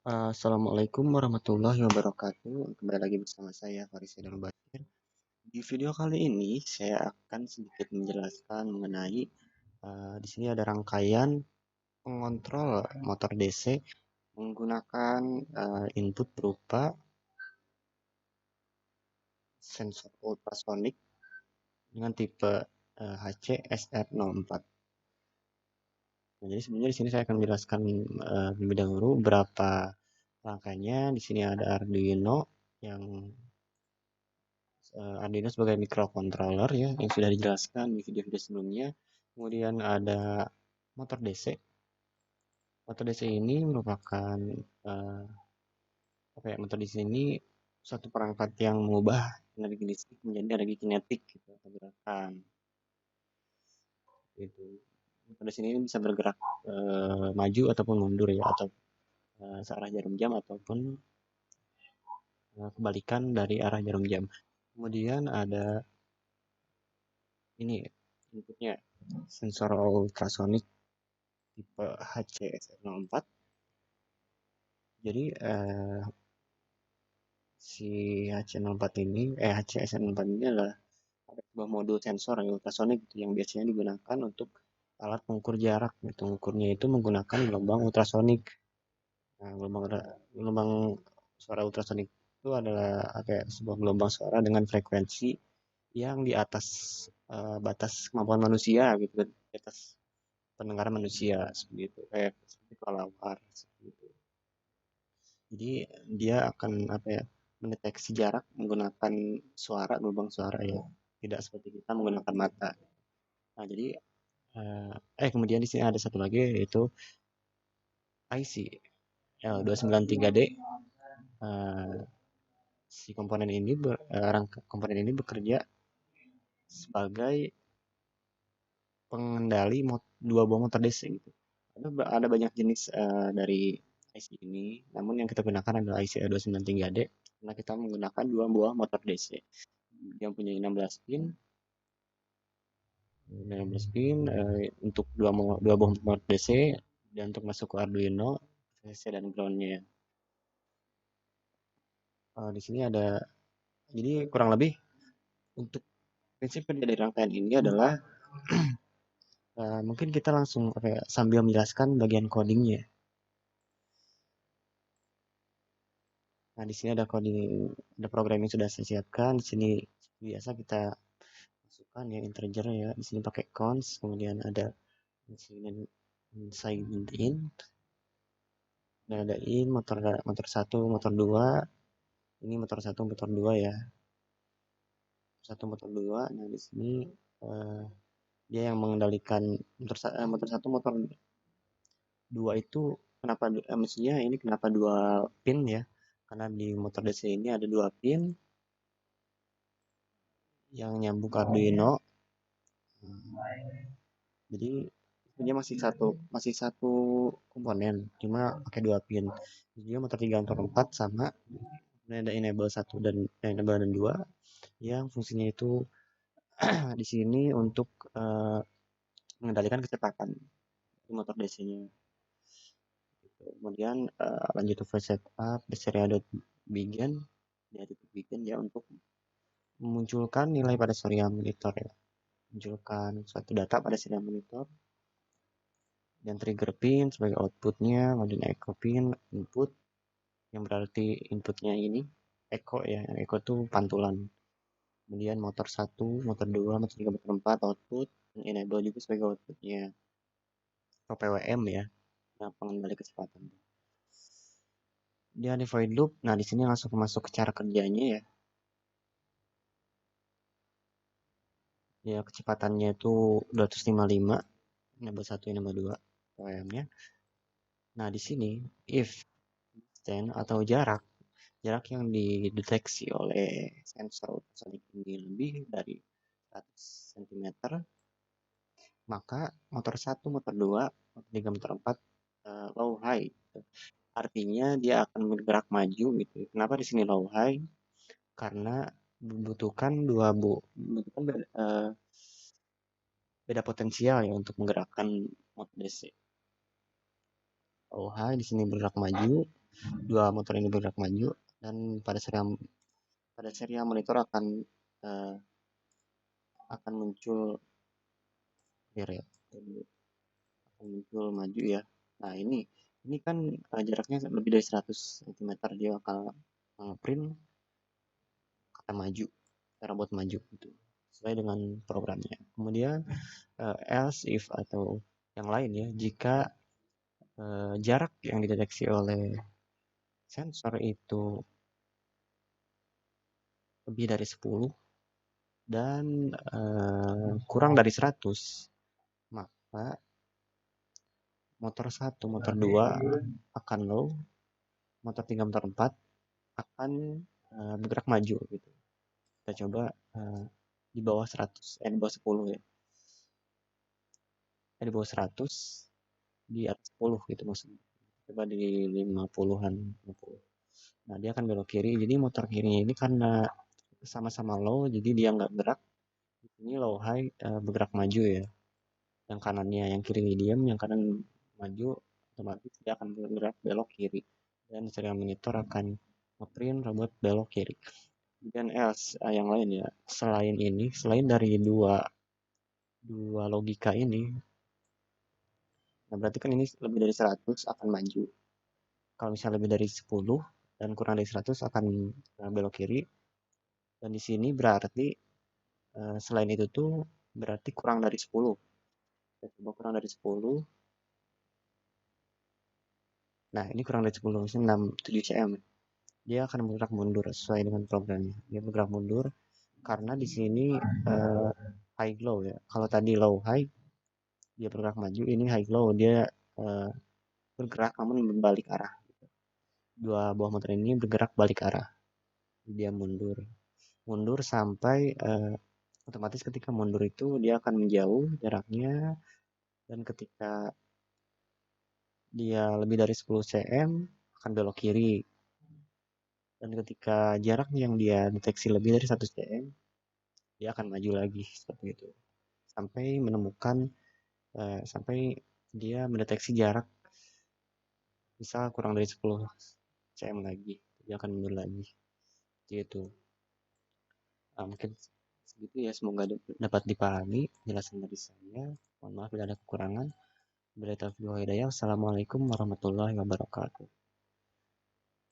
Assalamualaikum warahmatullahi wabarakatuh. Kembali lagi bersama saya Faris Saidul Bashir. Di video kali ini saya akan sedikit menjelaskan mengenai di sini ada rangkaian pengontrol motor DC menggunakan input berupa sensor ultrasonik dengan tipe HC SR04. Nah, jadi sebenarnya di sini saya akan menjelaskan lebih dahulu berapa rangkaiannya. Di sini ada Arduino yang Arduino sebagai microcontroller ya yang sudah dijelaskan di video-video sebelumnya. Kemudian ada motor DC. Motor DC ini merupakan motor DC ini suatu perangkat yang mengubah energi listrik menjadi energi kinetik gitu atau gerakan. Gitu. Motor DC ini bisa bergerak maju ataupun mundur ya atau searah jarum jam ataupun kebalikan dari arah jarum jam. Kemudian ada ini inputnya sensor ultrasonik tipe HCSR04. Jadi si HCSR04 ini adalah sebuah modul sensor yang ultrasonik yang biasanya digunakan untuk alat pengukur jarak. Gitu. Mengukurnya itu menggunakan gelombang ultrasonik. Nah, gelombang suara ultrasonik itu adalah sebuah gelombang suara dengan frekuensi yang di atas batas kemampuan manusia gitu, di atas pendengaran manusia seperti itu, seperti kelelawar seperti itu. Jadi dia akan mendeteksi jarak menggunakan gelombang suara ya, tidak seperti kita menggunakan mata. Nah jadi kemudian di sini ada satu lagi yaitu IC L293D. Si komponen ini bekerja sebagai pengendali dua buah motor DC gitu. Ada banyak jenis dari IC ini, namun yang kita gunakan adalah IC L293D karena kita menggunakan dua buah motor DC yang punya 16 pin untuk dua buah motor DC dan untuk masuk ke Arduino VCC dan groundnya. Di sini ada, jadi kurang lebih untuk prinsip kerja dari rangkaian ini adalah mungkin kita langsung sambil menjelaskan bagian codingnya. Nah, di sini ada coding, ada program yang sudah saya siapkan. Di sini biasa kita masukkan ya integer ya. Di sini pakai const, kemudian ada segment in, dan ada in motor 1, motor 2. Ini motor 1, motor 2 ya. Motor 2. Nah, di sini dia yang mengendalikan motor 1, motor 2 itu kenapa mestinya ini kenapa 2 pin ya? Karena di motor DC ini ada 2 pin yang nyambung ke Arduino. Jadi dia masih satu komponen, cuma pakai 2 pin. Jadi dia motor 3, motor 4 sama ada enable 1 dan enable 2 yang fungsinya itu di sini untuk mengendalikan kecepatan di motor DC-nya. Kemudian lanjut ke flash setup di serial.begin ya untuk memunculkan nilai pada serial monitor ya. Munculkan suatu data pada serial monitor dan trigger pin sebagai outputnya, kemudian echo pin input yang berarti inputnya ini echo ya, echo itu pantulan. Kemudian motor 1, motor 2, motor 3, motor 4 output, dan enable juga sebagai outputnya atau PWM ya, nah pengendali kecepatan. Dia di void loop. Nah, di sini langsung masuk ke cara kerjanya ya. Ya, kecepatannya itu 255, enable 1, enable 2 PWM-nya. Nah, di sini if distance atau jarak yang dideteksi oleh sensor ultrasonik ini lebih dari 100 cm, maka motor 1, motor 2, motor 3, motor 4 low high. Artinya dia akan bergerak maju gitu. Kenapa di sini low high? Karena membutuhkan beda potensial ya untuk menggerakkan motor DC. Low high di sini bergerak maju, dua motor ini bergerak maju, dan pada serial monitor eh, akan muncul layar ya, akan muncul maju ya. Nah, ini kan jaraknya lebih dari 100 cm, dia bakal print kata maju, cara buat maju gitu, sesuai dengan programnya. Kemudian else if atau yang lain ya, jika jarak yang dideteksi oleh sensor itu lebih dari 10 dan kurang dari 100, maka motor 1, motor 2 akan low, motor 3, motor 4 akan bergerak maju gitu. Kita coba di bawah 100, di bawah 10 ya. Di bawah 100, di atas 10 gitu maksudnya. Coba di 50-an. Nah, dia akan belok kiri. Jadi motor kirinya ini karena sama-sama low, jadi dia nggak gerak. Ini low high bergerak maju ya. Yang kanannya, yang kiri medium, yang kanan maju, otomatis dia akan bergerak belok kiri. Dan serial monitor akan ngeprint robot belok kiri. Dan else yang lain ya, selain dari dua logika ini, nah berarti kan ini lebih dari 100 akan maju. Kalau misalnya lebih dari 10 dan kurang dari 100 akan belok kiri. Dan di sini berarti selain itu tuh berarti kurang dari 10. Kita coba kurang dari 10. Nah, ini kurang dari 10, misalnya 7 cm. Dia akan bergerak mundur sesuai dengan programnya. Dia bergerak mundur karena di sini high low ya. Kalau tadi low high dia bergerak maju, ini high low dia bergerak namun berbalik arah. Dua buah motor ini bergerak balik arah. Dia mundur sampai otomatis ketika mundur itu dia akan menjauh jaraknya, dan ketika dia lebih dari 10 cm akan belok kiri, dan ketika jarak yang dia deteksi lebih dari 1 cm dia akan maju lagi seperti itu sampai menemukan sampai dia mendeteksi jarak misal kurang dari 10 cm lagi, dia akan mundur lagi gitu. Mungkin segitu ya, semoga dapat dipahami penjelasan dari saya. Mohon maaf bila ada kekurangan. Assalamualaikum warahmatullahi wabarakatuh.